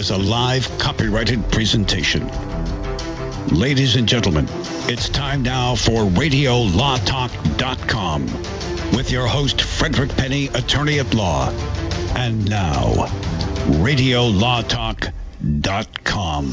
is a live, copyrighted presentation. Ladies and gentlemen, it's time now for RadioLawTalk.com with your host, Frederick Penny, attorney at law. And now, RadioLawTalk.com.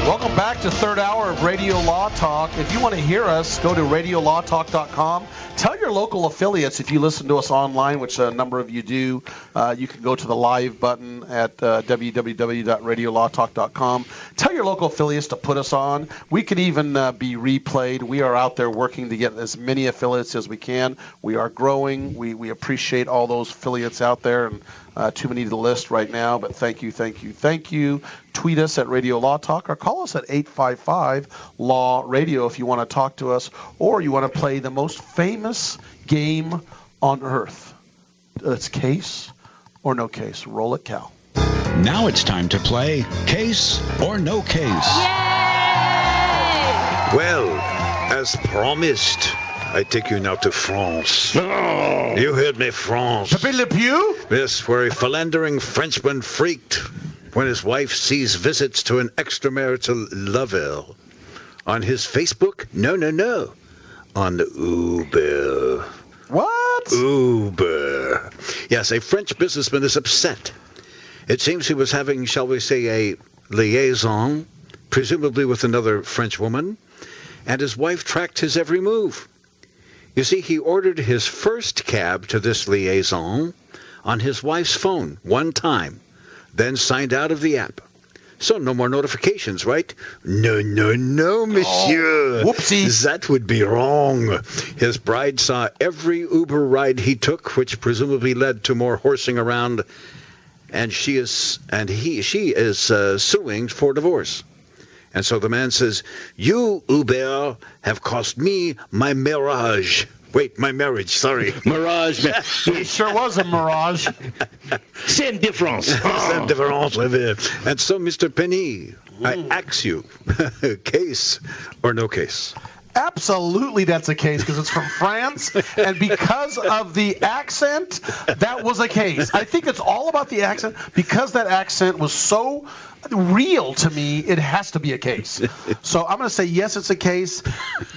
Welcome back to third hour of Radio Law Talk. If you want to hear us, go to RadioLawTalk.com. Tell your local affiliates, if you listen to us online, which a number of you do, you can go to the live button at www.RadioLawTalk.com. Tell your local affiliates to put us on. We can even be replayed. We are out there working to get as many affiliates as we can. We are growing. We appreciate all those affiliates out there, and too many to list right now, but thank you. Tweet us at Radio Law Talk or call us at 855-LAW-RADIO if you want to talk to us or you want to play the most famous game on earth. It's case or no case. Roll it, Cal. Now it's time to play Case or No Case. Yay! Well, as promised, I take you now to France. Oh. You heard me, France. Pepe Le Pew? Yes, where a philandering Frenchman freaked when his wife sees visits to an extramarital lover. On his Facebook? No. On Uber. What? Uber. Yes, a French businessman is upset. It seems he was having, shall we say, a liaison, presumably with another French woman, and his wife tracked his every move. You see, he ordered his first cab to this liaison on his wife's phone one time, then signed out of the app. So no more notifications, right? No, monsieur. Oh, whoopsie. That would be wrong. His bride saw every Uber ride he took, which presumably led to more horsing around, and she is suing for divorce. And so the man says, "You, Uber, have cost me my marriage." Wait, my marriage, sorry. Mirage. It sure was a mirage. C'est une différence. C'est une différence, and so, Mr. Penny, I ask you, case or no case? Absolutely, that's a case because it's from France, and because of the accent, that was a case. I think it's all about the accent. Because that accent was so real to me, it has to be a case. So I'm going to say yes, it's a case.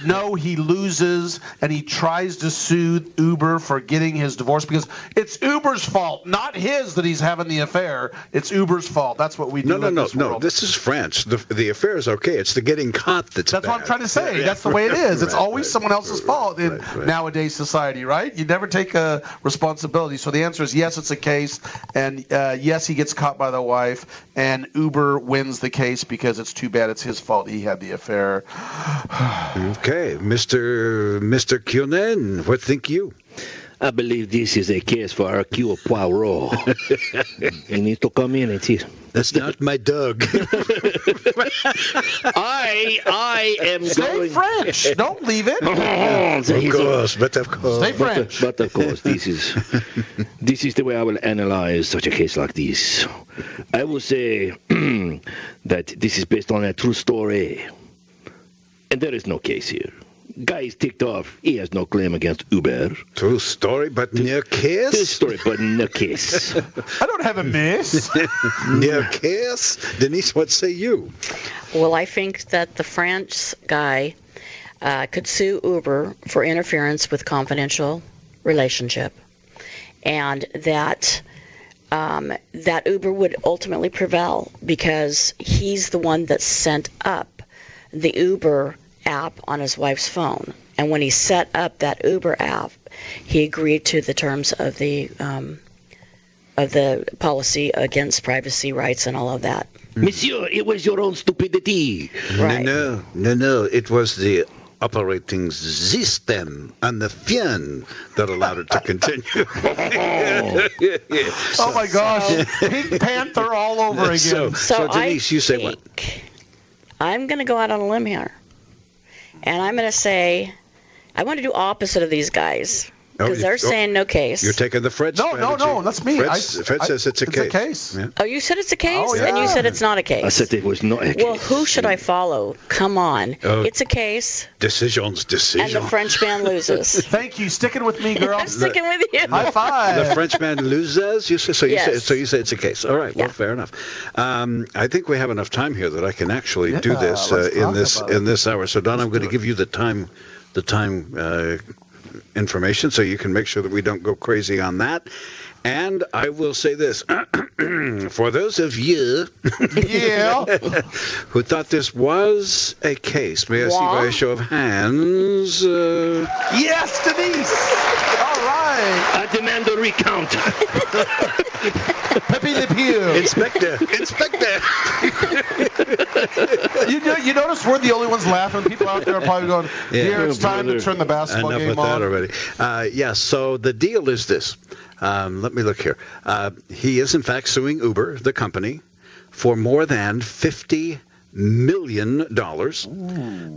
No, he loses, and he tries to sue Uber for getting his divorce because it's Uber's fault, not his that he's having the affair. It's Uber's fault. That's what we do. No. This is France. The affair is okay. It's the getting caught that's bad. What I'm trying to say. Yeah. That's the way it is. It's always someone else's fault in nowadays society, right? You never take a responsibility. So the answer is yes, it's a case, and yes, he gets caught by the wife, and Uber wins the case because it's too bad it's his fault he had the affair. Okay, Mr. Cunin, what think you? I believe this is a case for Hercule Poirot. You need to come in and see. That's not my dog. I am Stay going... French. Don't leave it. Of course. Stay French. But of course, this is the way I will analyze such a case like this. I will say that this is based on a true story. And there is no case here. Guy is ticked off. He has no claim against Uber. True story, but no case? True story, but no case. I don't have a miss. No case? Denise, what say you? Well, I think that the French guy could sue Uber for interference with confidential relationship, and that Uber would ultimately prevail because he's the one that sent up the Uber app on his wife's phone, and when he set up that Uber app, he agreed to the terms of the policy against privacy rights and all of that. Monsieur, it was your own stupidity. Right. No. It was the operating system and the fin that allowed it to continue. Oh my gosh, Pink Panther all over again. So Denise, you say what? I'm going to go out on a limb here. And I'm going to say, I want to do opposite of these guys. Because they're saying no case. You're taking the Fred strategy. No, that's me. Fred says it's a case. It's a case. Yeah. Oh, you said it's a case? Oh, yeah. And you said it's not a case. I said it was not a case. Well, who should I follow? Come on. It's a case. Decisions. And the Frenchman loses. Thank you. Sticking with me, girl. I'm sticking with you. High five. The Frenchman loses. You say, Yes. you say it's a case. All right. Well, fair enough. I think we have enough time here that I can actually do this in this hour. So, Don, I'm going to give you the time information so you can make sure that we don't go crazy on that. And I will say this. For those of you who thought this was a case, may I see by a show of hands? Yes, Denise. All right. I demand a recount. Pepe Le Pew. Inspector. You notice we're the only ones laughing. People out there are probably going, here, it's time to turn the basketball Enough game with on. that already. So the deal is this. Let me look here. He is, in fact, suing Uber, the company, for more than $50 million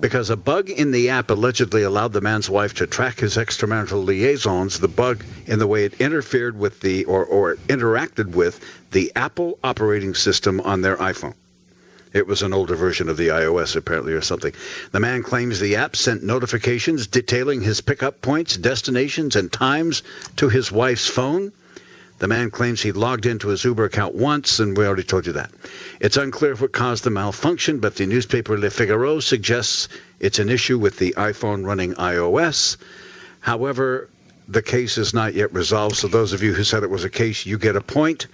because a bug in the app allegedly allowed the man's wife to track his extramarital liaisons. The bug in the way it interfered with or interacted with the Apple operating system on their iPhone. It was an older version of the iOS, apparently, or something. The man claims the app sent notifications detailing his pickup points, destinations, and times to his wife's phone. The man claims he logged into his Uber account once, and we already told you that. It's unclear what caused the malfunction, but the newspaper Le Figaro suggests it's an issue with the iPhone running iOS. However, the case is not yet resolved, so those of you who said it was a case, you get a point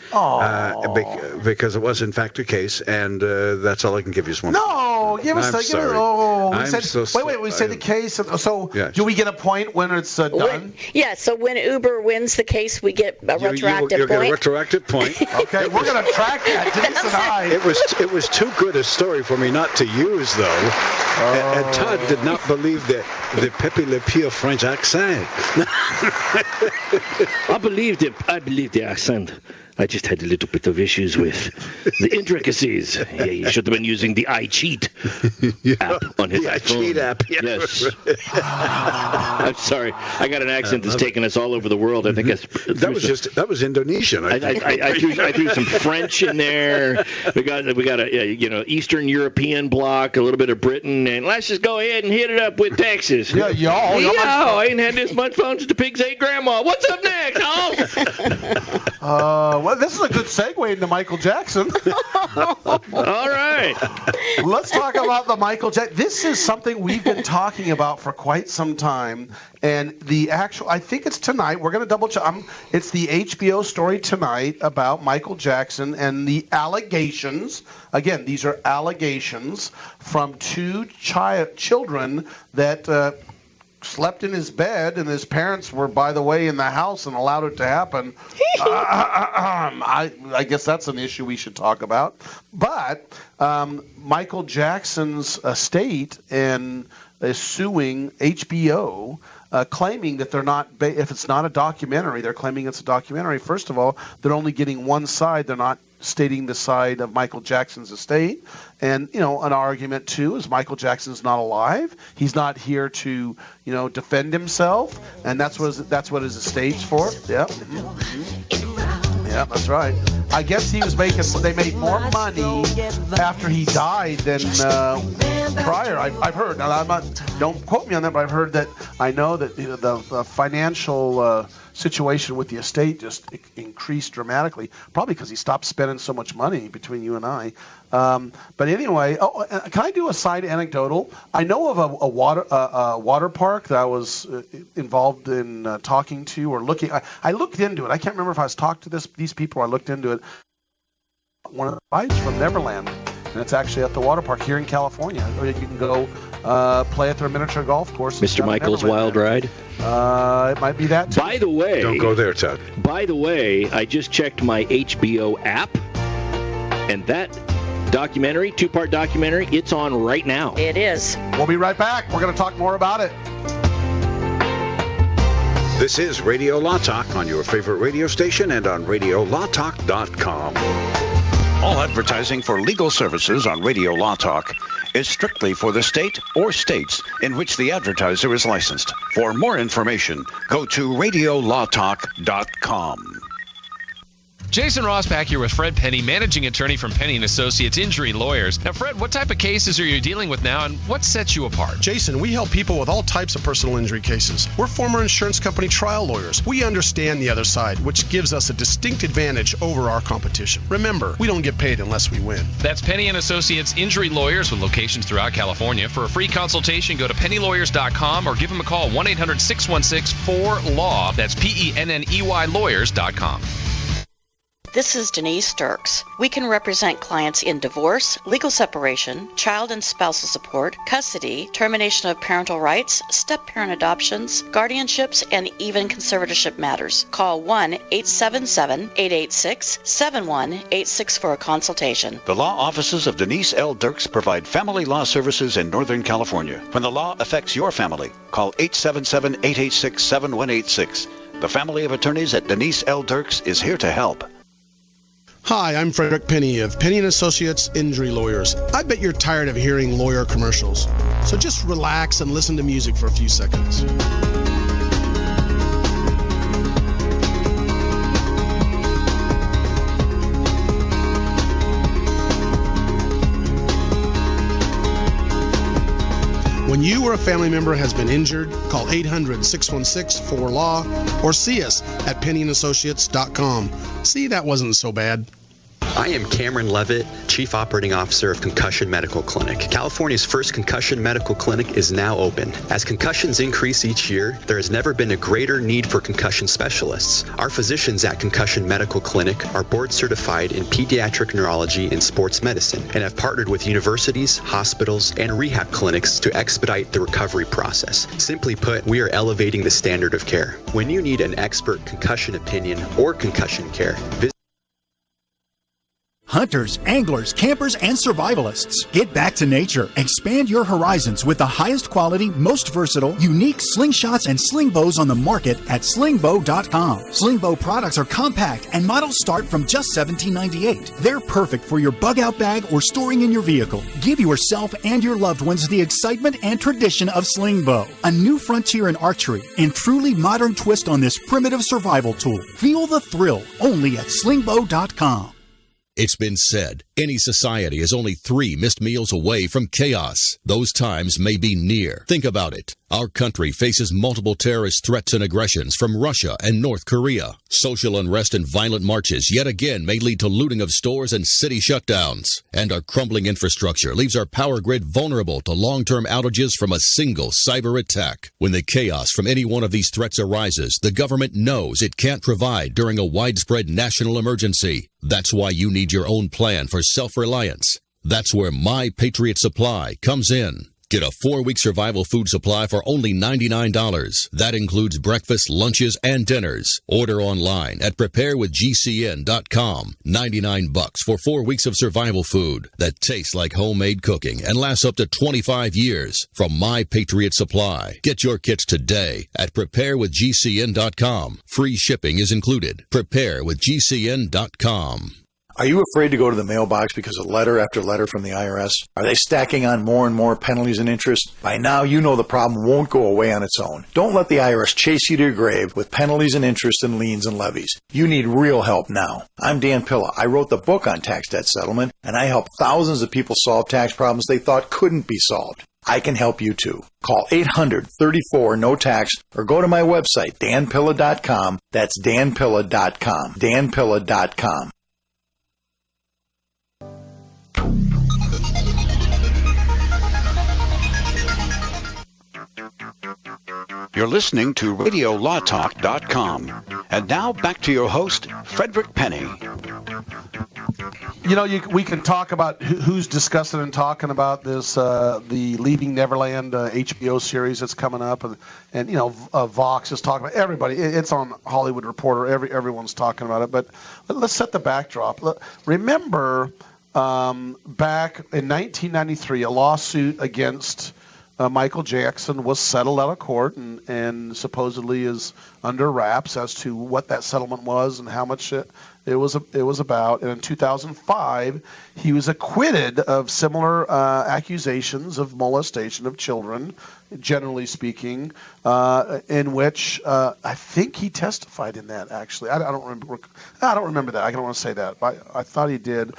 because it was, in fact, a case, and that's all I can give you. No, give us I'm sorry. We said the case. So do we get a point when it's done? So when Uber wins the case, we get a retroactive you'll point. get a retroactive point. Okay, we're going to track that. Denise and I. It was too good a story for me not to use, though. And Todd did not believe the Pepe Le Pew French accent. I believe the accent. I just had a little bit of issues with the intricacies. Yeah, he should have been using the iCheat app on his iPhone. iCheat app. Yeah. Yes. I'm sorry. I got an accent that's taken us all over the world. I think that was Indonesian. I threw some French in there. We got a Eastern European block, a little bit of Britain, and let's just go ahead and hit it up with Texas. Yeah, y'all. I ain't had this much fun since the pigs ate grandma. What's up next, Well, this is a good segue into Michael Jackson. All right. Let's talk about the Michael Jackson. This is something we've been talking about for quite some time. And I think it's tonight. We're going to double check. It's the HBO story tonight about Michael Jackson and the allegations. Again, these are allegations from two children that slept in his bed, and his parents were, by the way, in the house and allowed it to happen. I guess that's an issue we should talk about. But Michael Jackson's estate is suing HBO, claiming that they're not. If it's not a documentary, they're claiming it's a documentary. First of all, they're only getting one side. They're not stating the side of Michael Jackson's estate. And, an argument, too, is Michael Jackson's not alive. He's not here to, defend himself. And that's what his estate's for. Yeah. Mm-hmm. Yeah, that's right. I guess they made more money after he died than prior. I've heard. Now, don't quote me on that, but I've heard that I know that the financial situation with the estate just increased dramatically, probably because he stopped spending so much money between you and I. But anyway, can I do a side anecdotal? I know of a water park that I was involved in talking to or looking. I looked into it. I can't remember if I was talking to these people or I looked into it. One of the rides from Neverland, and it's actually at the water park here in California. You can go play at their miniature golf course. Mr. Michael's Wild Ride? It might be that too. By the way... Don't go there, Todd. By the way, I just checked my HBO app, and that documentary, two-part documentary, it's on right now. It is. We'll be right back. We're going to talk more about it. This is Radio Law Talk on your favorite radio station and on RadioLawTalk.com. All advertising for legal services on Radio Law Talk is strictly for the state or states in which the advertiser is licensed. For more information, go to radiolawtalk.com. Jason Ross back here with Fred Penny, managing attorney from Penny & Associates Injury Lawyers. Now, Fred, what type of cases are you dealing with now, and what sets you apart? Jason, we help people with all types of personal injury cases. We're former insurance company trial lawyers. We understand the other side, which gives us a distinct advantage over our competition. Remember, we don't get paid unless we win. That's Penny & Associates Injury Lawyers with locations throughout California. For a free consultation, go to pennylawyers.com or give them a call, 1-800-616-4LAW. That's PENNEY lawyers.com. This is Denise Dirks. We can represent clients in divorce, legal separation, child and spousal support, custody, termination of parental rights, step-parent adoptions, guardianships, and even conservatorship matters. Call 1-877-886-7186 for a consultation. The law offices of Denise L. Dirks provide family law services in Northern California. When the law affects your family, call 877-886-7186. The family of attorneys at Denise L. Dirks is here to help. Hi, I'm Frederick Penny of Penny & Associates Injury Lawyers. I bet you're tired of hearing lawyer commercials. So just relax and listen to music for a few seconds. When you or a family member has been injured, call 800-616-4LAW or see us at PennyandAssociates.com. See, that wasn't so bad. I am Cameron Levitt, Chief Operating Officer of Concussion Medical Clinic. California's first concussion medical clinic is now open. As concussions increase each year, there has never been a greater need for concussion specialists. Our physicians at Concussion Medical Clinic are board certified in pediatric neurology and sports medicine and have partnered with universities, hospitals, and rehab clinics to expedite the recovery process. Simply put, we are elevating the standard of care. When you need an expert concussion opinion or concussion care, visit Hunters, anglers, campers, and survivalists. Get back to nature. Expand your horizons with the highest quality, most versatile, unique slingshots and sling bows on the market at slingbow.com. Slingbow products are compact and models start from just $17.98. They're perfect for your bug-out bag or storing in your vehicle. Give yourself and your loved ones the excitement and tradition of Slingbow, a new frontier in archery and truly modern twist on this primitive survival tool. Feel the thrill only at slingbow.com. It's been said, any society is only 3 missed meals away from chaos. Those times may be near. Think about it. Our country faces multiple terrorist threats and aggressions from Russia and North Korea. Social unrest and violent marches yet again may lead to looting of stores and city shutdowns. And our crumbling infrastructure leaves our power grid vulnerable to long-term outages from a single cyber attack. When the chaos from any one of these threats arises, the government knows it can't provide during a widespread national emergency. That's why you need your own plan for self-reliance. That's where My Patriot Supply comes in. Get a 4-week survival food supply for only $99. That includes breakfast, lunches, and dinners. Order online at preparewithgcn.com. $99 for 4 weeks of survival food that tastes like homemade cooking and lasts up to 25 years. From My Patriot Supply. Get your kits today at preparewithgcn.com. Free shipping is included. Preparewithgcn.com. Are you afraid to go to the mailbox because of letter after letter from the IRS? Are they stacking on more and more penalties and interest? By now, you know the problem won't go away on its own. Don't let the IRS chase you to your grave with penalties and interest and liens and levies. You need real help now. I'm Dan Pilla. I wrote the book on tax debt settlement, and I help thousands of people solve tax problems they thought couldn't be solved. I can help you too. Call 800-34-NO-TAX or go to my website, danpilla.com. That's danpilla.com. danpilla.com. You're listening to radiolawtalk.com. And now back to your host, Frederick Penny. You know, we can talk about who's discussing and talking about this, the Leaving Neverland HBO series that's coming up, and you know, Vox is talking about everybody. It's on Hollywood Reporter. Everyone's talking about it. But let's set the backdrop. Remember, back in 1993, a lawsuit against Michael Jackson was settled out of court and supposedly is under wraps as to what that settlement was and how much it was about. And in 2005, he was acquitted of similar accusations of molestation of children, generally speaking, in which I think he testified in that. Actually, I don't remember that. I don't want to say that. I thought he did.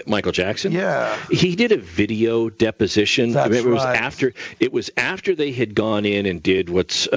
Michael Jackson. Yeah, he did a video deposition. That's it was right. It was after they had gone in and did what's.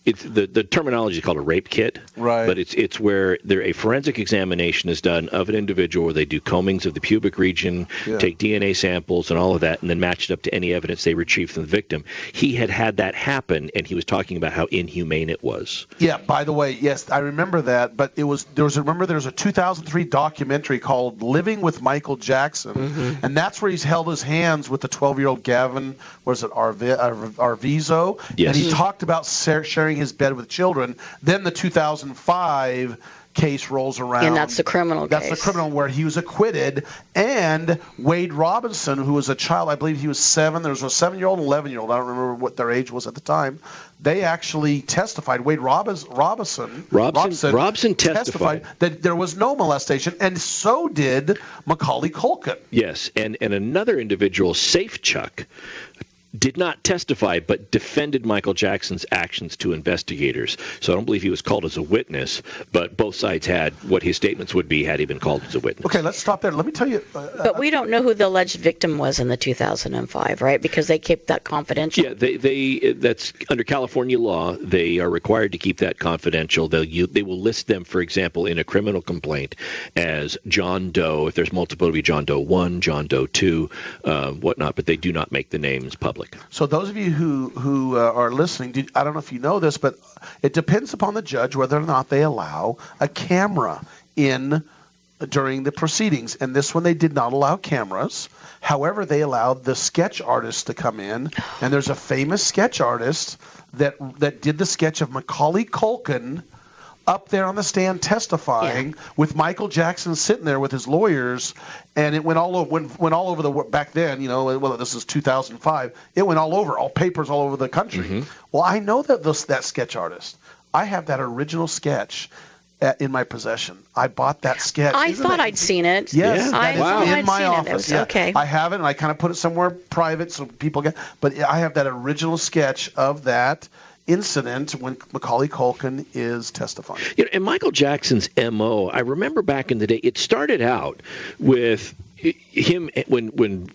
It's the terminology is called a rape kit, right? But it's where a forensic examination is done of an individual where they do combings of the pubic region, take DNA samples and all of that, and then match it up to any evidence they retrieve from the victim. He had that happen, and he was talking about how inhumane it was. Yeah. By the way, yes, I remember that. But there was a 2003 documentary called "Living with Michael Jackson," and that's where he's held his hands with the 12-year-old Gavin. Was it Arvizo? Yes. And he talked about sharing his bed with children. Then the 2005 case rolls around. And that's the criminal case. That's the criminal where he was acquitted. And Wade Robinson, who was a child, I believe he was 7. There was a 7-year-old and 11-year-old. I don't remember what their age was at the time. They actually testified. Wade Robinson testified that there was no molestation, and so did Macaulay Culkin. Yes, and another individual, Safe Chuck, did not testify, but defended Michael Jackson's actions to investigators. So I don't believe he was called as a witness, but both sides had what his statements would be had he been called as a witness. Okay, let's stop there. Let me tell you. But we don't know who the alleged victim was in the 2005, right? Because they kept that confidential. Yeah, that's under California law. They are required to keep that confidential. They will list them, for example, in a criminal complaint as John Doe. If there's multiple, it'll be John Doe 1, John Doe 2, whatnot. But they do not make the names public. So those of you who are listening, I don't know if you know this, but it depends upon the judge whether or not they allow a camera in during the proceedings. And this one, they did not allow cameras. However, they allowed the sketch artist to come in. And there's a famous sketch artist that did the sketch of Macaulay Culkin up there on the stand testifying with Michael Jackson sitting there with his lawyers, and it went all over the back then. Well, this is 2005. It went all over, all papers all over the country. Mm-hmm. Well, I know that sketch artist. I have that original sketch in my possession. I bought that sketch. I thought I'd seen it. Yes, I that is in my office. Okay. I have it, and I kind of put it somewhere private so people get. But I have that original sketch of that incident when Macaulay Culkin is testifying. And Michael Jackson's MO, I remember back in the day, it started out with him when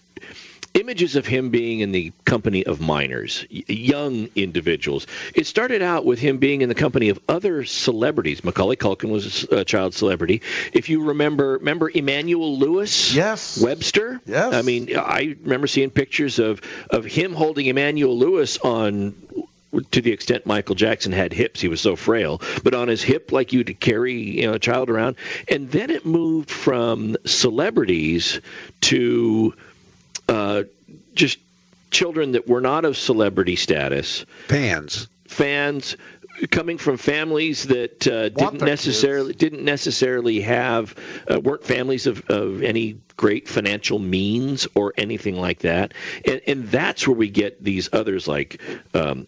images of him being in the company of minors, young individuals. It started out with him being in the company of other celebrities. Macaulay Culkin was a child celebrity. If you remember Emmanuel Lewis? Yes. Webster? Yes. I mean, I remember seeing pictures of him holding Emmanuel Lewis on, to the extent Michael Jackson had hips, he was so frail, but on his hip like you'd carry a child around. And then it moved from celebrities to just children that were not of celebrity status. Fans coming from families that didn't necessarily have weren't families of any great financial means or anything like that, and that's where we get these others like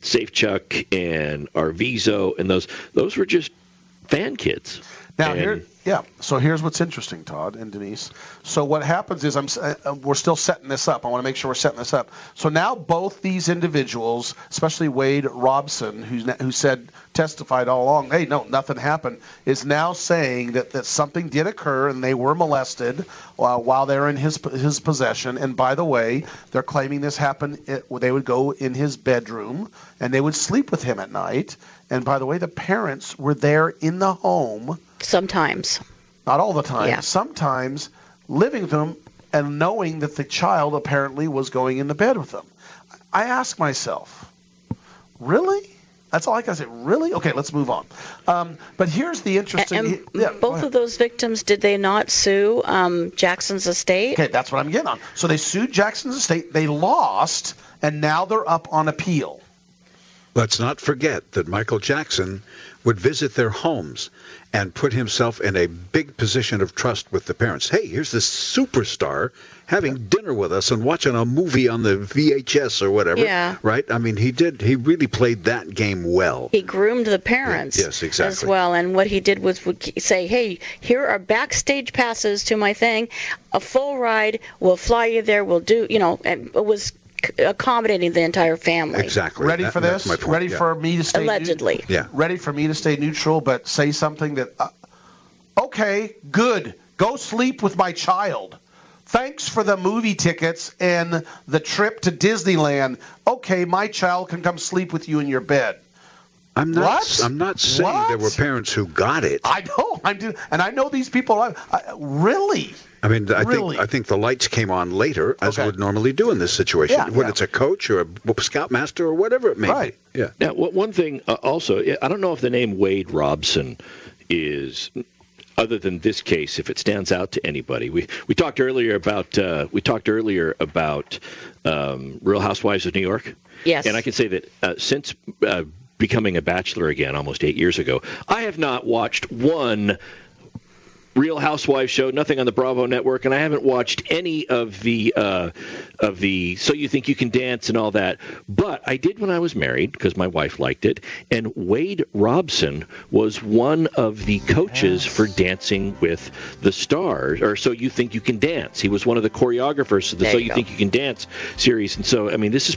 Safe Chuck and Arvizo, and those were just fan kids. Now so here's what's interesting, Todd and Denise. So what happens is we're still setting this up. I want to make sure we're setting this up. So now both these individuals, especially Wade Robson, who testified all along, hey, no, nothing happened, is now saying that something did occur and they were molested while they were in his possession. And by the way, they're claiming this happened. They would go in his bedroom and they would sleep with him at night. And by the way, the parents were there in the home. Sometimes. Not all the time. Yeah. Sometimes living with them and knowing that the child apparently was going in the bed with them. I ask myself, really? That's all I can say. Really? Okay, let's move on. But here's the interesting... both of those victims, did they not sue Jackson's estate? Okay, that's what I'm getting on. So they sued Jackson's estate. They lost, and now they're up on appeal. Let's not forget that Michael Jackson would visit their homes and put himself in a big position of trust with the parents. Hey, here's this superstar having dinner with us and watching a movie on the VHS or whatever. Yeah. Right? I mean, he really played that game well. He groomed the parents yes, exactly. as well. And what he did was would say, hey, here are backstage passes to my thing, a full ride, we'll fly you there, we'll do, and it was accommodating the entire family. Exactly. Ready for this? Ready for me to stay allegedly? Ready for me to stay neutral, but say something that, okay, good. Go sleep with my child. Thanks for the movie tickets and the trip to Disneyland. Okay, my child can come sleep with you in your bed. I'm not saying there were parents who got it. I know. And I know these people. Really? I mean, I think the lights came on later, as would normally do in this situation, when it's a coach or a scoutmaster or whatever it may be. Yeah. Now, one thing also, I don't know if the name Wade Robson is, other than this case, if it stands out to anybody. We talked earlier about Real Housewives of New York. Yes. And I can say that since becoming a bachelor again almost 8 years ago, I have not watched one Real Housewives show, nothing on the Bravo network, and I haven't watched any of the So You Think You Can Dance and all that. But I did when I was married because my wife liked it, and Wade Robson was one of the coaches for Dancing with the Stars, or So You Think You Can Dance. He was one of the choreographers of the So You Think You Can Dance series, and so I mean, this is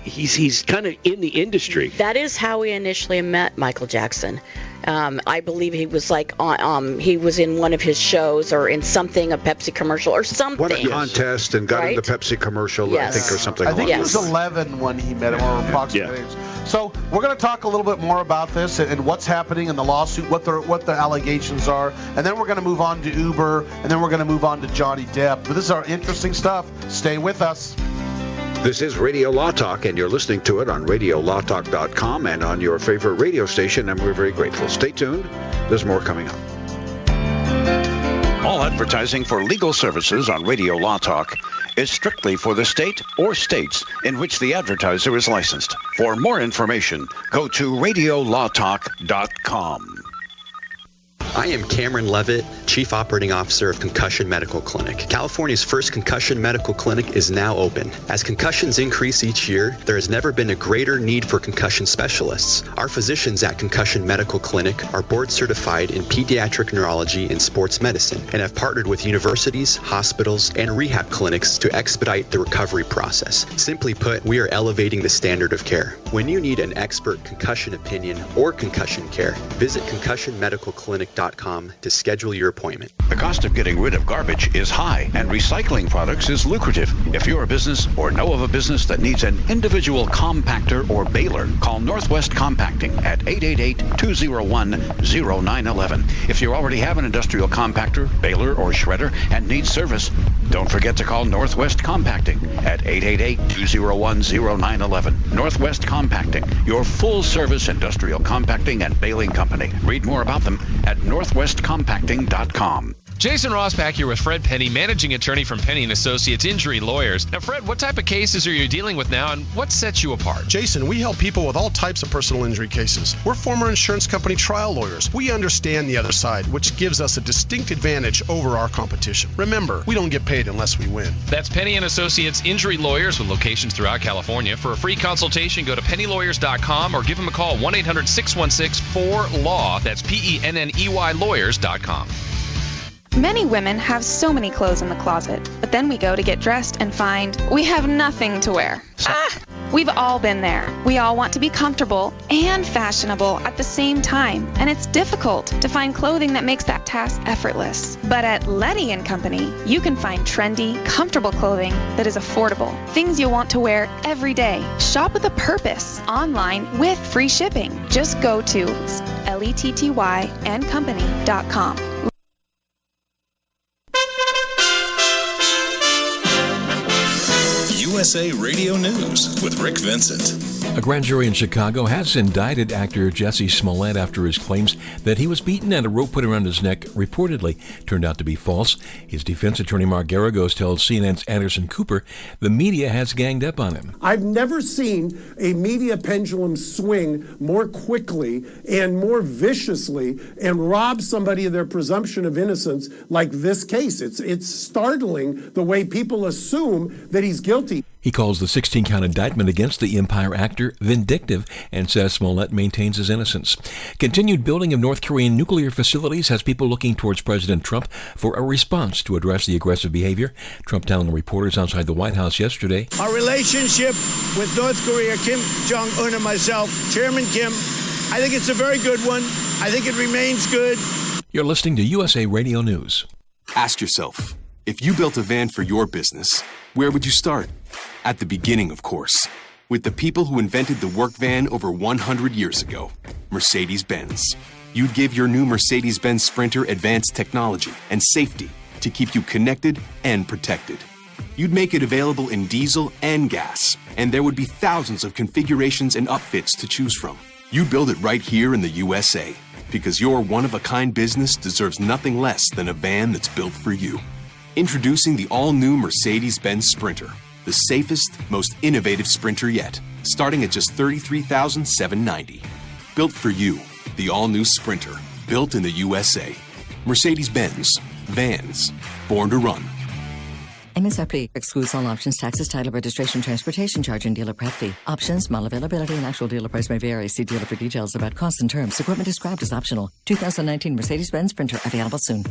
he's kind of in the industry. That is how we initially met Michael Jackson. I believe he was he was in one of his shows or in something, a Pepsi commercial or something. Won a contest and got in the Pepsi commercial, I think, or something. I think he was 11 when he met him, or approximately. So we're going to talk a little bit more about this and what's happening in the lawsuit, what the allegations are, and then we're going to move on to Uber, and then we're going to move on to Johnny Depp. But this is our interesting stuff. Stay with us. This is Radio Law Talk, and you're listening to it on RadioLawTalk.com and on your favorite radio station, and we're very grateful. Stay tuned. There's more coming up. All advertising for legal services on Radio Law Talk is strictly for the state or states in which the advertiser is licensed. For more information, go to RadioLawTalk.com. I am Cameron Levitt, Chief Operating Officer of Concussion Medical Clinic. California's first concussion medical clinic is now open. As concussions increase each year, there has never been a greater need for concussion specialists. Our physicians at Concussion Medical Clinic are board certified in pediatric neurology and sports medicine and have partnered with universities, hospitals, and rehab clinics to expedite the recovery process. Simply put, we are elevating the standard of care. When you need an expert concussion opinion or concussion care, visit concussionmedicalclinic.com to schedule your appointment. The cost of getting rid of garbage is high, and recycling products is lucrative. If you're a business or know of a business that needs an individual compactor or baler, call Northwest Compacting at 888-201-0911. If you already have an industrial compactor, baler, or shredder and need service, don't forget to call Northwest Compacting at 888-201-0911. Northwest Compacting, your full-service industrial compacting and baling company. Read more about them at northwestcompacting.com. Jason Ross back here with Fred Penny, managing attorney from Penny & Associates Injury Lawyers. Now, Fred, what type of cases are you dealing with now, and what sets you apart? Jason, we help people with all types of personal injury cases. We're former insurance company trial lawyers. We understand the other side, which gives us a distinct advantage over our competition. Remember, we don't get paid unless we win. That's Penny & Associates Injury Lawyers with locations throughout California. For a free consultation, go to pennylawyers.com or give them a call, 1-800-616-4LAW. That's PENNEY lawyers.com. Many women have so many clothes in the closet, but then we go to get dressed and find we have nothing to wear. We've all been there. We all want to be comfortable and fashionable at the same time, and it's difficult to find clothing that makes that task effortless. But at Letty & Company, you can find trendy, comfortable clothing that is affordable, things you'll want to wear every day. Shop with a purpose, online with free shipping. Just go to LETTYandcompany.com. USA Radio News with Rick Vincent. A grand jury in Chicago has indicted actor Jussie Smollett after his claims that he was beaten and a rope put around his neck reportedly turned out to be false. His defense attorney, Mark Garagos, tells CNN's Anderson Cooper the media has ganged up on him. I've never seen a media pendulum swing more quickly and more viciously and rob somebody of their presumption of innocence like this case. It's startling the way people assume that he's guilty. He calls the 16-count indictment against the Empire actor vindictive and says Smollett maintains his innocence. Continued building of North Korean nuclear facilities has people looking towards President Trump for a response to address the aggressive behavior. Trump telling reporters outside the White House yesterday, "Our relationship with North Korea, Kim Jong-un and myself, Chairman Kim, I think it's a very good one. I think it remains good." You're listening to USA Radio News. Ask yourself, if you built a van for your business, where would you start? At the beginning, of course, with the people who invented the work van over 100 years ago, Mercedes-Benz. You'd give your new Mercedes-Benz Sprinter advanced technology and safety to keep you connected and protected. You'd make it available in diesel and gas, and there would be thousands of configurations and upfits to choose from. You'd build it right here in the USA, because your one-of-a-kind business deserves nothing less than a van that's built for you. Introducing the all-new Mercedes-Benz Sprinter, the safest, most innovative Sprinter yet, starting at just $33,790. Built for you, the all-new Sprinter, built in the USA. Mercedes-Benz, vans, born to run. MSRP excludes all options, taxes, title, registration, transportation charge, and dealer prep fee. Options, model availability, and actual dealer price may vary. See dealer for details about costs and terms. Equipment described as optional. 2019 Mercedes-Benz Sprinter available soon.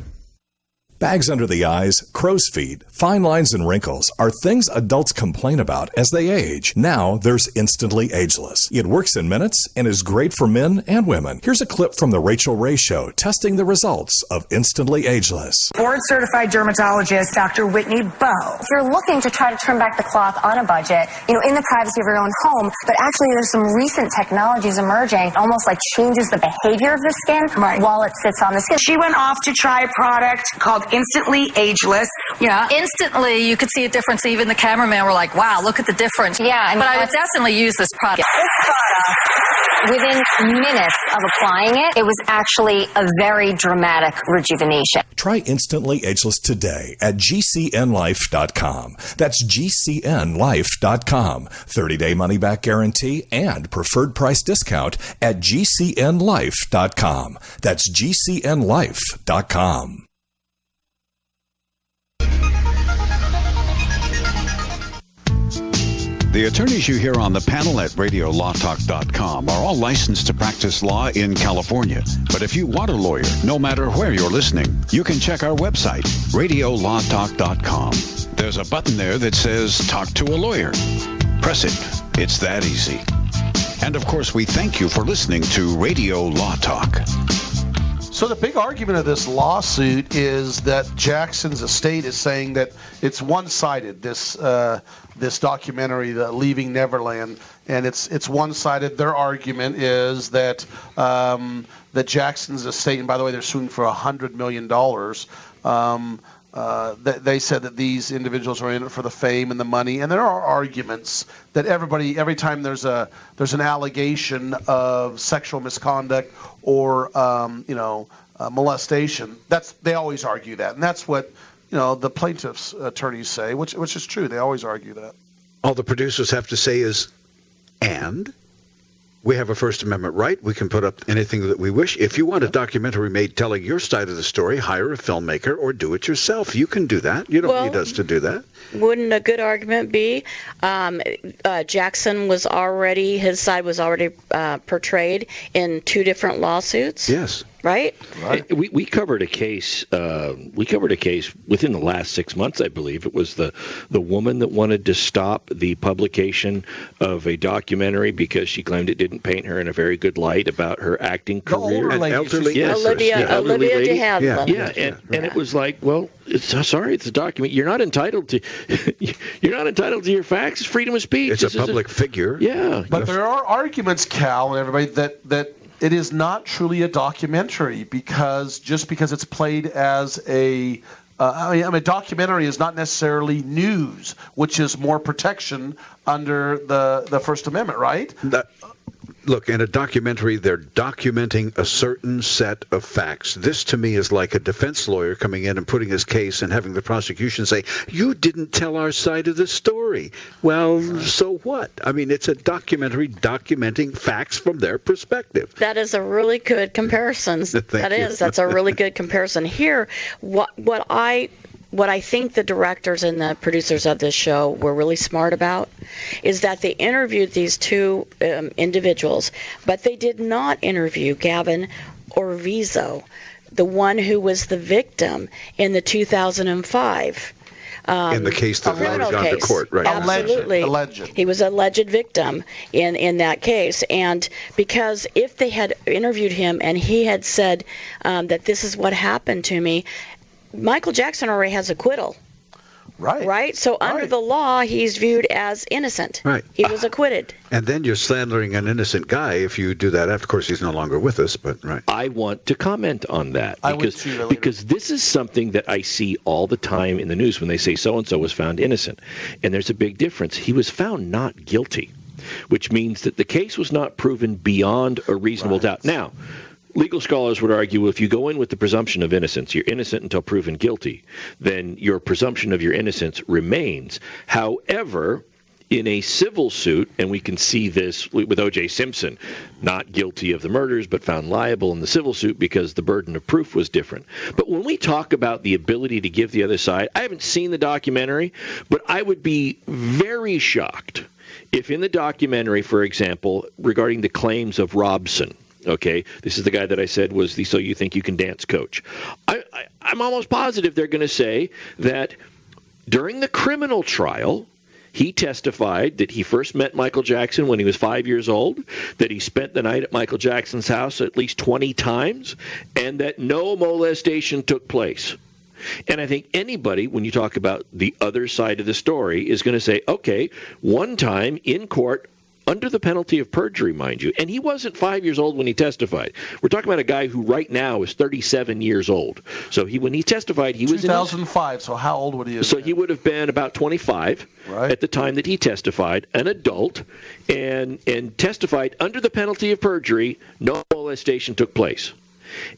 Bags under the eyes, crow's feet, fine lines, and wrinkles are things adults complain about as they age. Now there's Instantly Ageless. It works in minutes and is great for men and women. Here's a clip from The Rachel Ray Show testing the results of Instantly Ageless. Board-certified dermatologist Dr. Whitney Bowe. If you're looking to try to turn back the clock on a budget, in the privacy of your own home, but actually there's some recent technologies emerging, almost like changes the behavior of the skin while it sits on the skin. She went off to try a product called Instantly Ageless. Yeah, instantly you could see a difference. Even the cameraman were like, wow, look at the difference. Yeah, but I would definitely use this product. This product, within minutes of applying it, it was actually a very dramatic rejuvenation. Try Instantly Ageless today at GCNlife.com. That's GCNlife.com. 30-day money-back guarantee and preferred price discount at GCNlife.com. That's GCNlife.com. The attorneys you hear on the panel at RadioLawTalk.com are all licensed to practice law in California. But if you want a lawyer, no matter where you're listening, you can check our website, RadioLawTalk.com. There's a button there that says Talk to a Lawyer. Press it. It's that easy. And of course, we thank you for listening to Radio Law Talk. So the big argument of this lawsuit is that Jackson's estate is saying that it's one-sided, this documentary, the Leaving Neverland, and it's one-sided. Their argument is that that Jackson's estate, and by the way, they're suing for $100 million. They said that these individuals are in it for the fame and the money, and there are arguments that every time there's an allegation of sexual misconduct or molestation, they always argue that, and that's what the plaintiffs' attorneys say, which is true. They always argue that. All the producers have to say is, and we have a First Amendment right. We can put up anything that we wish. If you want a documentary made telling your side of the story, hire a filmmaker or do it yourself. You can do that. You don't need us to do that. Wouldn't a good argument be Jackson his side was already portrayed in two different lawsuits? Yes. Right? We covered a case. We covered a case within the last 6 months, I believe. It was the woman that wanted to stop the publication of a documentary because she claimed it didn't paint her in a very good light about her acting career. Elderly, yes, Olivia de Havilland. Yeah, and it was like, well, it's a document. You're not entitled to. You're not entitled to your facts. It's freedom of speech. It's a public figure. Yeah, but there are arguments, Cal, and everybody that it is not truly a documentary because it's played as a a documentary is not necessarily news, which is more protection under the First Amendment, right? Look, in a documentary, they're documenting a certain set of facts. This, to me, is like a defense lawyer coming in and putting his case and having the prosecution say, you didn't tell our side of the story. Well, so what? I mean, it's a documentary documenting facts from their perspective. That is a really good comparison. That's a really good comparison. Here, what I think the directors and the producers of this show were really smart about is that they interviewed these two individuals, but they did not interview Gavin Orvizo, the one who was the victim in the 2005 in the case that never gone to court, right? Absolutely. Alleged. He was an alleged victim in that case. And because if they had interviewed him and he had said that this is what happened to me, Michael Jackson already has acquittal. Right? So under the law, he's viewed as innocent. Right. He was acquitted. And then you're slandering an innocent guy if you do that. Of course, he's no longer with us, but right. I want to comment on that because this is something that I see all the time in the news when they say so-and-so was found innocent. And there's a big difference. He was found not guilty, which means that the case was not proven beyond a reasonable doubt. Now, legal scholars would argue if you go in with the presumption of innocence, you're innocent until proven guilty, then your presumption of your innocence remains. However, in a civil suit, and we can see this with O.J. Simpson, not guilty of the murders but found liable in the civil suit because the burden of proof was different. But when we talk about the ability to give the other side, I haven't seen the documentary, but I would be very shocked if in the documentary, for example, regarding the claims of Robson, okay, this is the guy that I said was the So You Think You Can Dance coach. I'm almost positive they're going to say that during the criminal trial, he testified that he first met Michael Jackson when he was 5 years old, that he spent the night at Michael Jackson's house at least 20 times, and that no molestation took place. And I think anybody, when you talk about the other side of the story, is going to say, okay, one time in court, under the penalty of perjury, mind you. And he wasn't 5 years old when he testified. We're talking about a guy who right now is 37 years old. So when he testified, he was 2005. So how old would he have been? So he would have been about 25 at the time that he testified, an adult, and testified under the penalty of perjury. No molestation took place.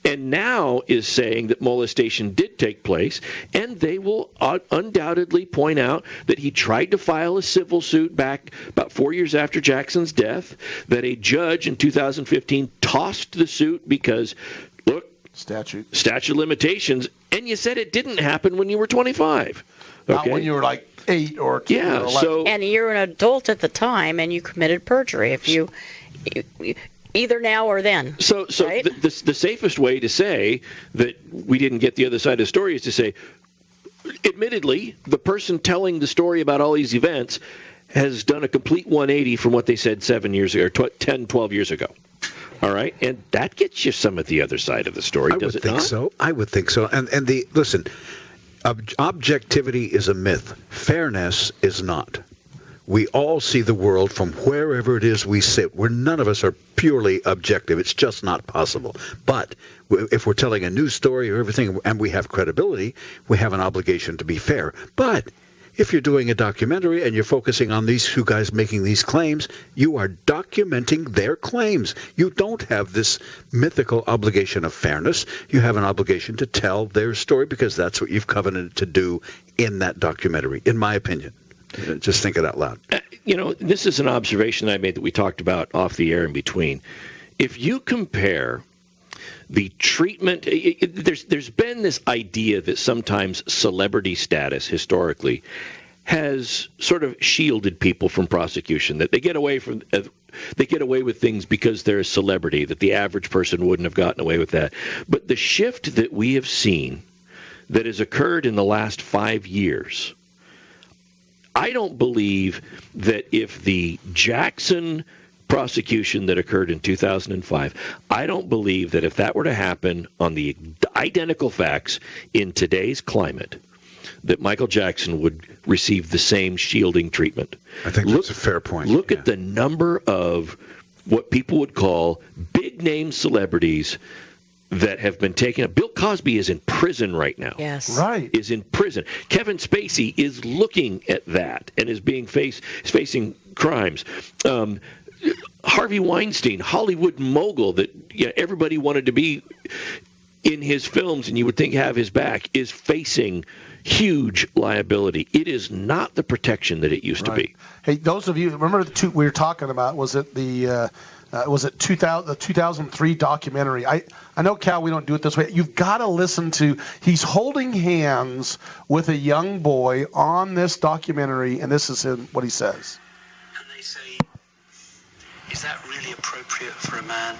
And now is saying that molestation did take place, and they will undoubtedly point out that he tried to file a civil suit back about 4 years after Jackson's death, that a judge in 2015 tossed the suit because, look, statute of limitations, and you said it didn't happen when you were 25. Okay? Not when you were like 8 or 2 yeah, or 11. so, and you're an adult at the time, and you committed perjury. If you either now or then. So right? the safest way to say that we didn't get the other side of the story is to say, admittedly, the person telling the story about all these events has done a complete 180 from what they said 7 years ago, or 10, 12 years ago. All right? And that gets you some of the other side of the story, does it not? I would think so. And listen, objectivity is a myth. Fairness is not. We all see the world from wherever it is we sit. None of us are purely objective. It's just not possible. But if we're telling a news story or everything and we have credibility, we have an obligation to be fair. But if you're doing a documentary and you're focusing on these two guys making these claims, you are documenting their claims. You don't have this mythical obligation of fairness. You have an obligation to tell their story because that's what you've covenanted to do in that documentary, in my opinion. Just think it out loud. This is an observation I made that we talked about off the air in between. If you compare the treatment, there's been this idea that sometimes celebrity status historically has sort of shielded people from prosecution, that they get away with things because they're a celebrity, that the average person wouldn't have gotten away with that. But the shift that we have seen that has occurred in the last 5 years, I don't believe that if the Jackson prosecution that occurred in 2005, I don't believe that if that were to happen on the identical facts in today's climate, that Michael Jackson would receive the same shielding treatment. I think that's a fair point. Look at the number of what people would call big-name celebrities that have been taken up. Bill Cosby is in prison right now. Yes. Right. Is in prison. Kevin Spacey is looking at that and is facing crimes. Harvey Weinstein, Hollywood mogul that everybody wanted to be in his films and you would think have his back, is facing huge liability. It is not the protection that it used to be. Hey, those of you remember the two we were talking about? Was it the 2003 documentary? I know, Cal, we don't do it this way. You've got to listen to. He's holding hands with a young boy on this documentary, and this is what he says. And they say, is that really appropriate for a man,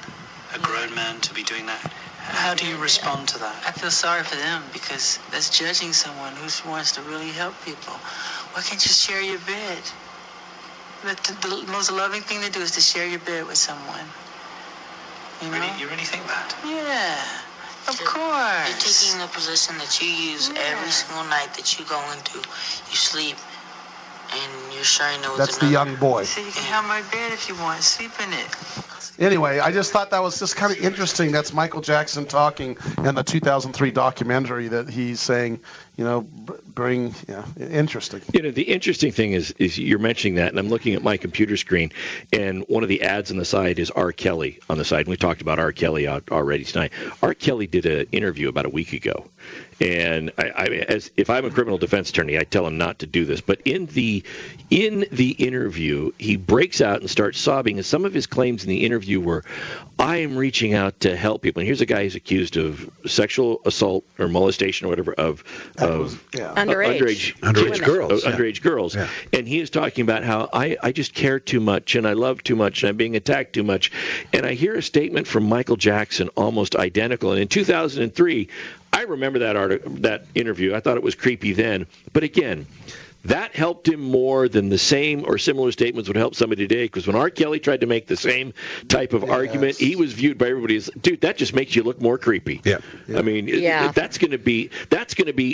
a grown man, to be doing that? How do you respond to that? I feel sorry for them because that's judging someone who wants to really help people. Why can't you share your bed? The most loving thing to do is to share your bed with someone. You know? You really think that? Yeah, of course. You're taking the position that you use every single night that you go into. You sleep, and you're sharing it with That's the young boy. So you can have my bed if you want. Sleep in it. Anyway, I just thought that was just kind of interesting. That's Michael Jackson talking in the 2003 documentary that he's saying, interesting. The interesting thing is you're mentioning that, and I'm looking at my computer screen, and one of the ads on the side is R. Kelly on the side. And we talked about R. Kelly already tonight. R. Kelly did an interview about a week ago, and if I'm a criminal defense attorney, I tell him not to do this. But in the interview, he breaks out and starts sobbing, and some of his claims in the interview were, I am reaching out to help people. And here's a guy who's accused of sexual assault or molestation or whatever of underage girls. Underage girls. Yeah. And he is talking about how I just care too much and I love too much and I'm being attacked too much. And I hear a statement from Michael Jackson almost identical. And in 2003, I remember that interview. I thought it was creepy then. But again, that helped him more than the same or similar statements would help somebody today. Because when R. Kelly tried to make the same type of argument, he was viewed by everybody as, dude, that just makes you look more creepy. Yeah. I mean, that's going to be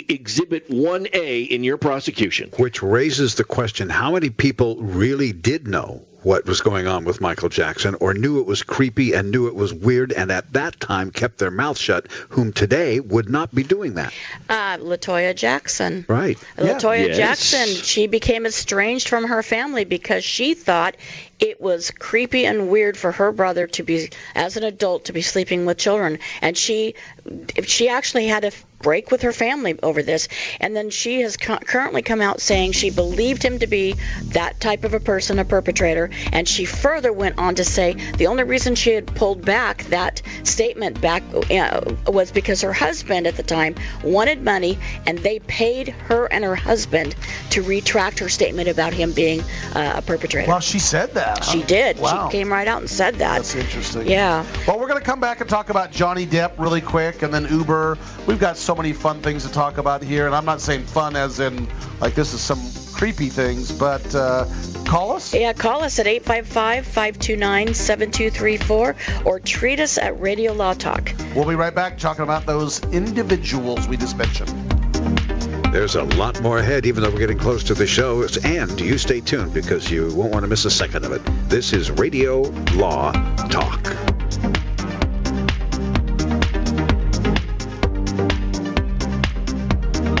Exhibit 1A in your prosecution. Which raises the question: how many people really did know what was going on with Michael Jackson, or knew it was creepy and knew it was weird, and at that time kept their mouth shut, whom today would not be doing that? LaToya Jackson. Right. LaToya Jackson, she became estranged from her family because she thought it was creepy and weird for her brother to be, as an adult, to be sleeping with children. And she actually had to break with her family over this. And then she has currently come out saying she believed him to be that type of a person, a perpetrator. And she further went on to say the only reason she had pulled back that statement was because her husband at the time wanted money, and they paid her and her husband to retract her statement about him being a perpetrator. Well, she said that. She did. Wow. She came right out and said that. That's interesting. Yeah. Well, we're going to come back and talk about Johnny Depp really quick, and then Uber. We've got so many fun things to talk about here, and I'm not saying fun as in like this is some creepy things, but call us. Yeah, call us at 855-529-7234 or tweet us at Radio Law Talk. We'll be right back talking about those individuals we just mentioned. There's a lot more ahead, even though we're getting close to the show. And you stay tuned because you won't want to miss a second of it. This is Radio Law Talk.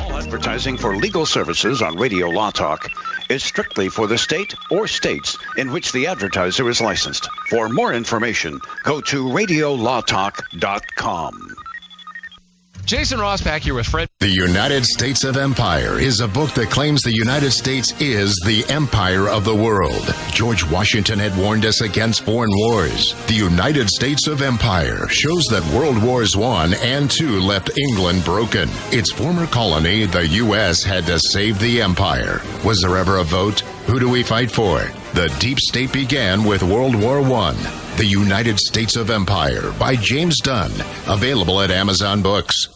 All advertising for legal services on Radio Law Talk is strictly for the state or states in which the advertiser is licensed. For more information, go to radiolawtalk.com. Jason Ross back here with Fred. The United States of Empire is a book that claims the United States is the empire of the world. George Washington had warned us against foreign wars. The United States of Empire shows that World Wars I and II left England broken. Its former colony, the U.S., had to save the empire. Was there ever a vote? Who do we fight for? The deep state began with World War I. The United States of Empire by James Dunn. Available at Amazon Books.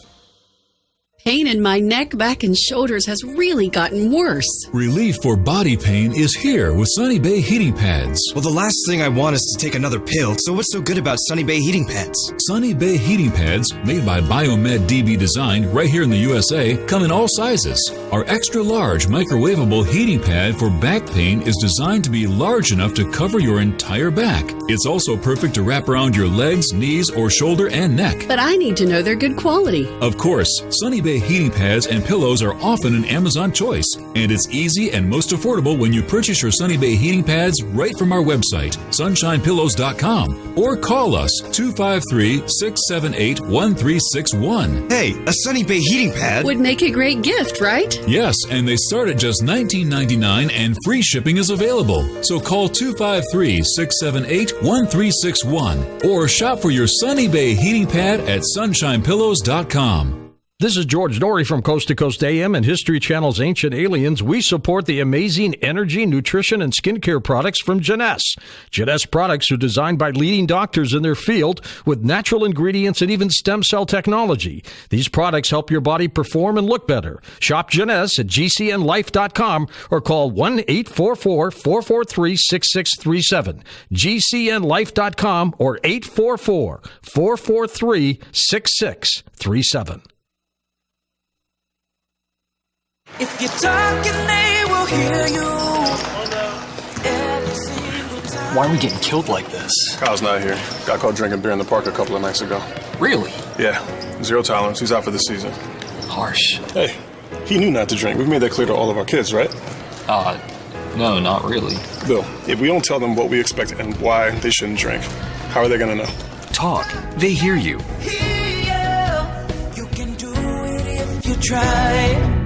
Pain in my neck, back, and shoulders has really gotten worse. Relief for body pain is here with Sunny Bay heating pads. Well, the last thing I want is to take another pill, so what's so good about Sunny Bay heating pads? Sunny Bay heating pads, made by Biomed DB Design right here in the USA, come in all sizes. Our extra large microwavable heating pad for back pain is designed to be large enough to cover your entire back. It's also perfect to wrap around your legs, knees, or shoulder and neck. But I need to know they're good quality. Of course, Sunny Bay heating pads and pillows are often an Amazon choice, and it's easy and most affordable when you purchase your Sunny Bay heating pads right from our website, sunshinepillows.com, or call us 253-678-1361. Hey, a Sunny Bay heating pad would make a great gift, right? Yes, and they start at just $19.99 and free shipping is available. So call 253-678-1361 or shop for your Sunny Bay heating pad at sunshinepillows.com. This is George Norrie from Coast to Coast AM and History Channel's Ancient Aliens. We support the amazing energy, nutrition, and skincare products from Jeunesse. Jeunesse products are designed by leading doctors in their field with natural ingredients and even stem cell technology. These products help your body perform and look better. Shop Jeunesse at gcnlife.com or call 1-844-443-6637. gcnlife.com or 844-443-6637. If you're talking, they will hear you. Why are we getting killed like this? Kyle's not here. Got caught drinking beer in the park a couple of nights ago. Really? Yeah. 0 tolerance. He's out for the season. Harsh. Hey, he knew not to drink. We've made that clear to all of our kids, right? No, not really. Bill, if we don't tell them what we expect and why they shouldn't drink, how are they going to know? Talk. They hear you. You can do it if you try.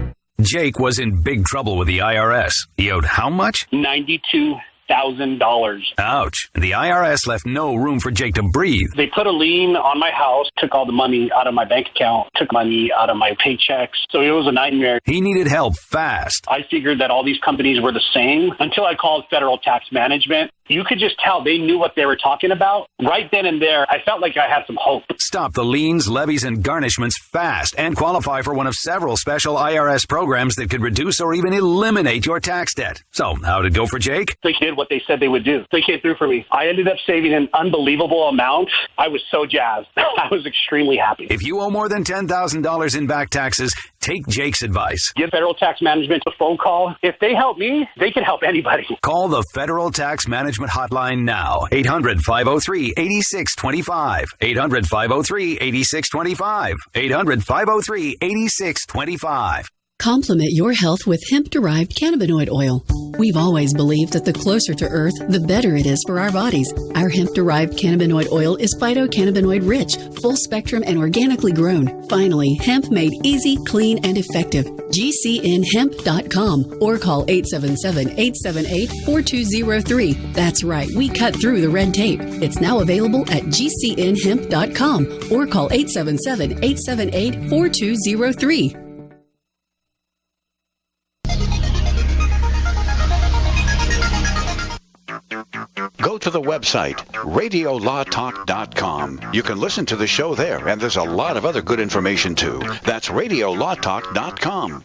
Jake was in big trouble with the IRS. He owed how much? $92,000. Ouch. The IRS left no room for Jake to breathe. They put a lien on my house, took all the money out of my bank account, took money out of my paychecks. So it was a nightmare. He needed help fast. I figured that all these companies were the same until I called Federal Tax Management. You could just tell they knew what they were talking about. Right then and there, I felt like I had some hope. Stop the liens, levies, and garnishments fast and qualify for one of several special IRS programs that could reduce or even eliminate your tax debt. So, how'd it go for Jake? They did what they said they would do. They came through for me. I ended up saving an unbelievable amount. I was so jazzed. I was extremely happy. If you owe more than $10,000 in back taxes, take Jake's advice. Give Federal Tax Management a phone call. If they help me, they can help anybody. Call the Federal Tax Management Hotline now. 800-503-8625. 800-503-8625. 800-503-8625. Complement your health with hemp-derived cannabinoid oil. We've always believed that the closer to Earth, the better it is for our bodies. Our hemp-derived cannabinoid oil is phytocannabinoid rich, full spectrum, and organically grown. Finally, hemp made easy, clean, and effective. GCNhemp.com or call 877-878-4203. That's right, we cut through the red tape. It's now available at GCNhemp.com or call 877-878-4203. Go to the website, radiolawtalk.com. You can listen to the show there, and there's a lot of other good information, too. That's radiolawtalk.com.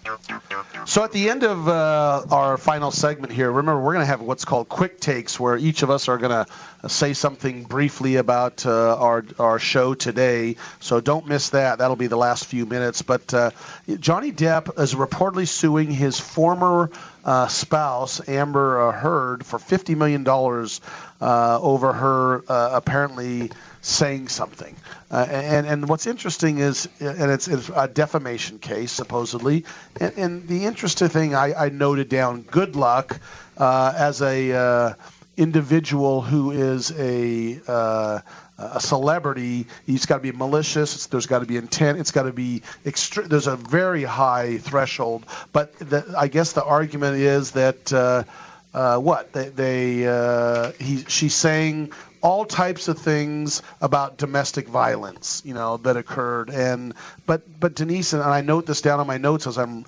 So at the end of our final segment here, remember, we're going to have what's called quick takes, where each of us are going to say something briefly about our show today. So don't miss that. That'll be the last few minutes. But Johnny Depp is reportedly suing his former spouse, Amber Heard, for $50 million over her apparently saying something. And what's interesting is, and it's a defamation case, supposedly. And the interesting thing I noted down, good luck as a individual who is a celebrity. He's got to be malicious. There's got to be intent. It's got to be there's a very high threshold. But I guess the argument is that she's saying all types of things about domestic violence, that occurred. But Denise, and I note this down on my notes as I'm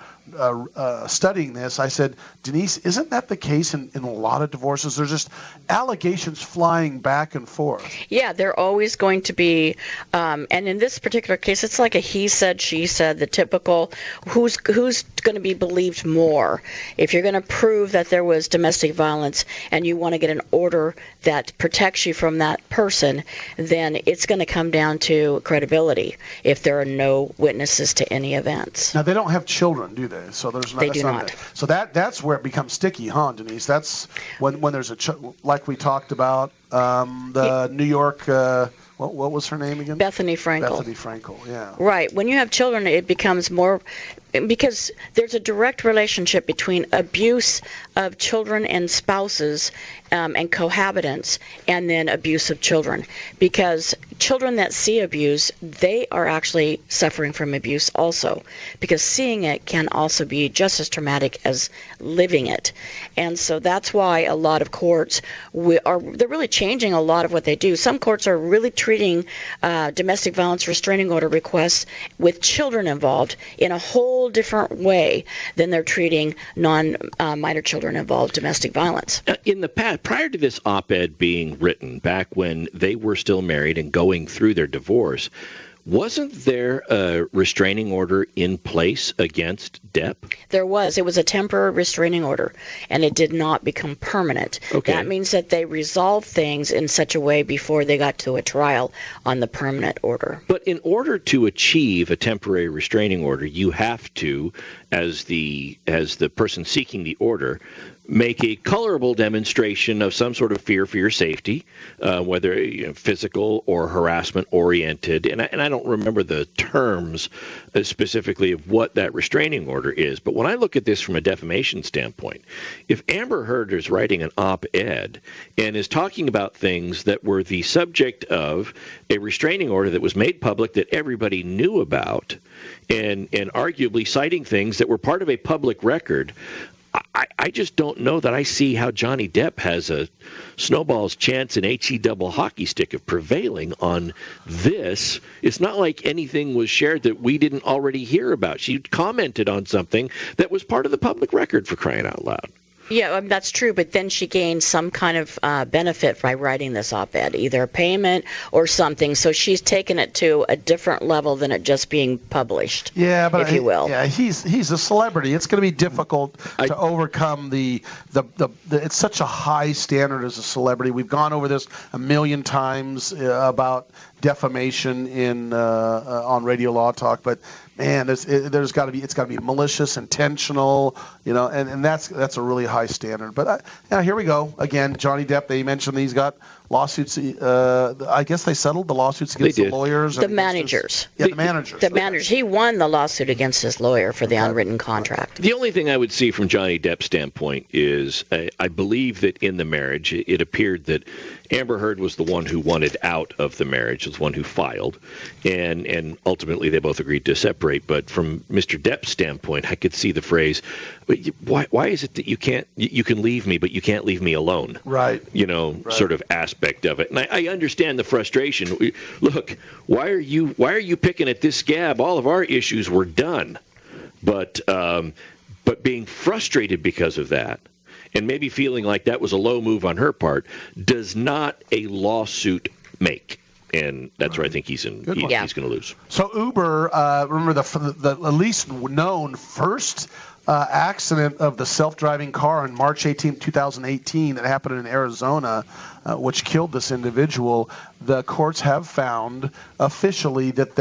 studying this, I said, Denise, isn't that the case in a lot of divorces? There's just allegations flying back and forth. Yeah, they're always going to be, and in this particular case, it's like a he said, she said, the typical who's going to be believed more. If you're going to prove that there was domestic violence and you want to get an order that protects you from that person, then it's going to come down to credibility if there are no witnesses to any events. Now, they don't have children, do they? So there's They do not. So that's where it becomes sticky, huh, Denise? That's when there's like we talked about, the New York, what was her name again? Bethany Frankel. Bethany Frankel, yeah. Right. When you have children, it becomes more, because there's a direct relationship between abuse of children and spouses and cohabitants, and then abuse of children. Because children that see abuse, they are actually suffering from abuse also. Because seeing it can also be just as traumatic as living it. And so that's why a lot of courts they're really changing a lot of what they do. Some courts are really treating domestic violence restraining order requests with children involved in a whole different way than they're treating non-minor children involved domestic violence. In the past, prior to this op-ed being written, back when they were still married and going through their divorce, wasn't there a restraining order in place against Depp? There was. It was a temporary restraining order, and it did not become permanent. Okay. That means that they resolved things in such a way before they got to a trial on the permanent order. But in order to achieve a temporary restraining order, you have to, as the person seeking the order, make a colorable demonstration of some sort of fear for your safety, whether physical or harassment oriented. And I don't remember the terms specifically of what that restraining order is. But when I look at this from a defamation standpoint, if Amber Heard is writing an op-ed and is talking about things that were the subject of a restraining order that was made public that everybody knew about, and arguably citing things that were part of a public record, I just don't know that I see how Johnny Depp has a snowball's chance in HE double hockey stick of prevailing on this. It's not like anything was shared that we didn't already hear about. She commented on something that was part of the public record, for crying out loud. Yeah, that's true, but then she gained some kind of benefit by writing this op-ed, either a payment or something. So she's taken it to a different level than it just being published, but if you will. Yeah, he's a celebrity. It's going to be difficult to overcome the it's such a high standard as a celebrity. We've gone over this a million times about defamation on Radio Law Talk, but man, it's got to be malicious, intentional, and that's a really high standard. But here we go again. Johnny Depp. They mentioned he's got lawsuits. I guess they settled the lawsuits against the lawyers. The managers. The managers. The managers. He won the lawsuit against his lawyer for the unwritten contract. The only thing I would see from Johnny Depp's standpoint is I believe that in the marriage, it appeared that Amber Heard was the one who wanted out of the marriage, was the one who filed, and ultimately they both agreed to separate. But from Mr. Depp's standpoint, I could see the phrase, why is it that you can leave me, but you can't leave me alone? Right. Sort of aspect of it. And I understand the frustration. Look, why are you picking at this scab? All of our issues were done. But being frustrated because of that, and maybe feeling like that was a low move on her part, does not a lawsuit make. And that's where I think he's going to lose. So Uber, remember the at least known first accident of the self-driving car on March 18, 2018 that happened in Arizona, which killed this individual. The courts have found officially that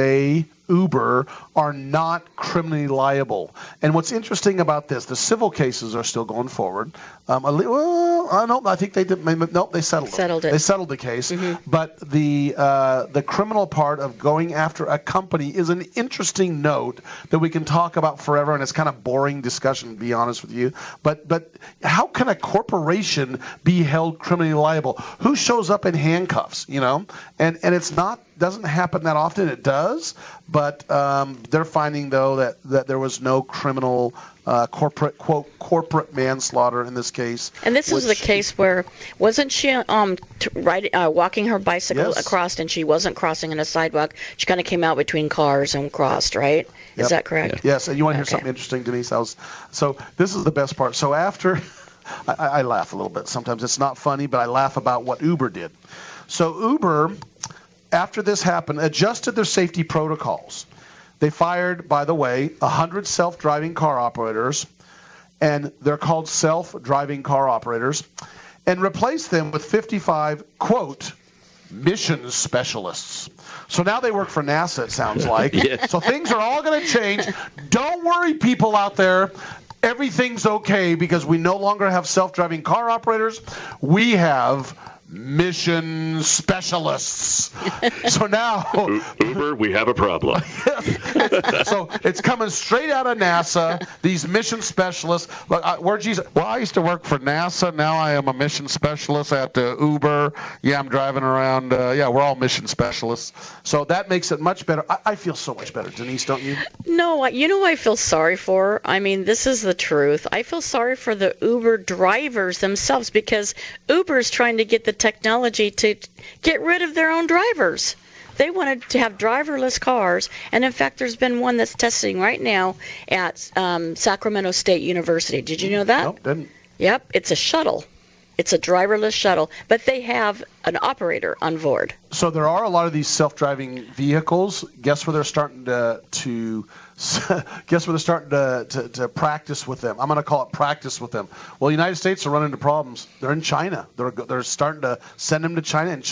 Uber, are not criminally liable. And what's interesting about this, the civil cases are still going forward. I think they did. Nope, they settled it. They settled the case. Mm-hmm. But the criminal part of going after a company is an interesting note that we can talk about forever, and it's kind of boring discussion, to be honest with you. But how can a corporation be held criminally liable? Who shows up in handcuffs? And it's not. Doesn't happen that often. It does, but they're finding though that there was no criminal corporate manslaughter in this case. And this is the case where wasn't she walking her bicycle across, and she wasn't crossing on a sidewalk. She kind of came out between cars and crossed, right? Is that correct? Yes, and you want to hear something interesting, Denise? So this is the best part. So after, I laugh a little bit. Sometimes it's not funny, but I laugh about what Uber did. So Uber, after this happened, adjusted their safety protocols. They fired, by the way, 100 self-driving car operators, and they're called self-driving car operators, and replaced them with 55, quote, mission specialists. So now they work for NASA, it sounds like. So things are all going to change. Don't worry, people out there. Everything's okay because we no longer have self-driving car operators. We have mission specialists. So now Uber, we have a problem. So it's coming straight out of NASA, these mission specialists. Where'd you say? Well, I used to work for NASA. Now I am a mission specialist at Uber. Yeah, I'm driving around. We're all mission specialists. So that makes it much better. I feel so much better. Denise, don't you? No, you know what I feel sorry for? I mean, this is the truth. I feel sorry for the Uber drivers themselves because Uber is trying to get the technology to get rid of their own drivers. They wanted to have driverless cars, and in fact, there's been one that's testing right now at Sacramento State University. Did you know that? Nope, didn't. Yep, it's a shuttle. It's a driverless shuttle, but they have an operator on board. So there are a lot of these self-driving vehicles. Guess where they're starting to practice with them? I'm going to call it practice with them. Well, the United States are running into problems. They're in China. They're starting to send them to China, and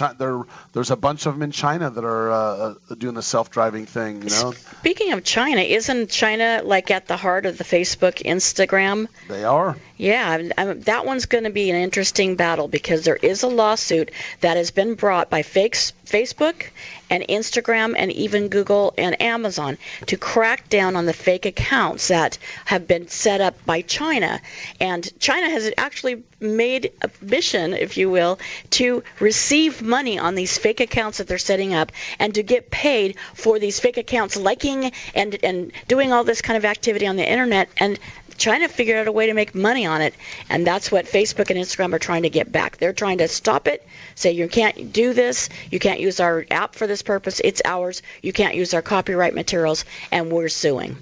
there's a bunch of them in China that are doing the self-driving thing. You know. Speaking of China, isn't China like at the heart of the Facebook, Instagram? They are. Yeah, that one's going to be an interesting battle because there is a lawsuit that has been brought by Facebook and Instagram and even Google and Amazon to crack down on the fake accounts that have been set up by China. And China has actually made a mission, if you will, to receive money on these fake accounts that they're setting up and to get paid for these fake accounts liking and doing all this kind of activity on the internet. And China figured out a way to make money on it, and that's what Facebook and Instagram are trying to get back. They're trying to stop it, say you can't do this, you can't use our app for this purpose, it's ours, you can't use our copyright materials, and we're suing.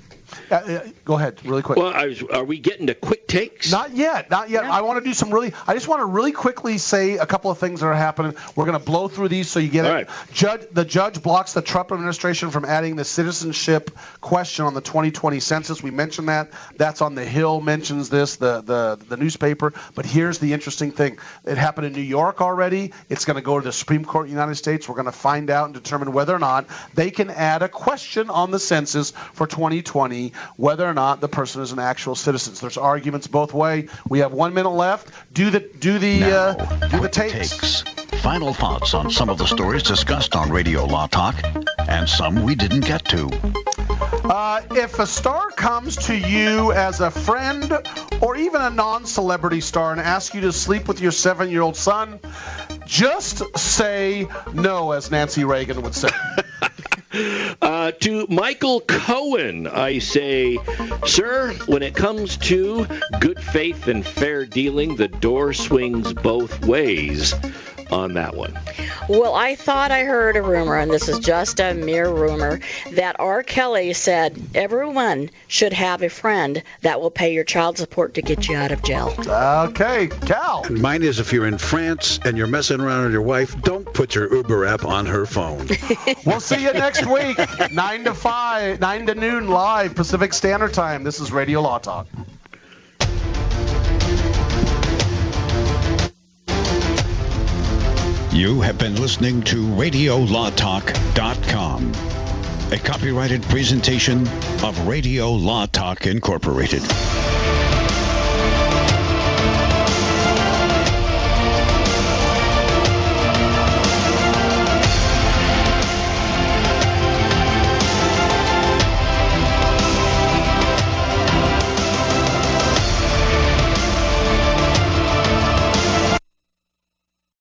Go ahead, really quick. Well, are we getting to quick takes? Not yet. Yeah. I want to do I just want to really quickly say a couple of things that are happening. We're going to blow through these so you get it. Right. The judge blocks the Trump administration from adding the citizenship question on the 2020 census. We mentioned that. That's on the Hill mentions this, the newspaper. But here's the interesting thing. It happened in New York already. It's going to go to the Supreme Court of the United States. We're going to find out and determine whether or not they can add a question on the census for 2020 whether or not the person is an actual citizen. So there's arguments both ways. We have 1 minute left. Do the takes. Final thoughts on some of the stories discussed on Radio Law Talk and some we didn't get to. If a star comes to you as a friend or even a non-celebrity star and asks you to sleep with your 7-year-old son, just say no, as Nancy Reagan would say. To Michael Cohen, I say, sir, when it comes to good faith and fair dealing, the door swings both ways on that one. Well, I thought I heard a rumor, and this is just a mere rumor, that R. Kelly said everyone should have a friend that will pay your child support to get you out of jail. Okay, Cal. Mine is if you're in France and you're messing around with your wife, don't put your Uber app on her phone. We'll see you next week, 9 to noon live Pacific Standard Time. This is Radio Law Talk. You have been listening to RadioLawTalk.com, a copyrighted presentation of Radio Law Talk Incorporated.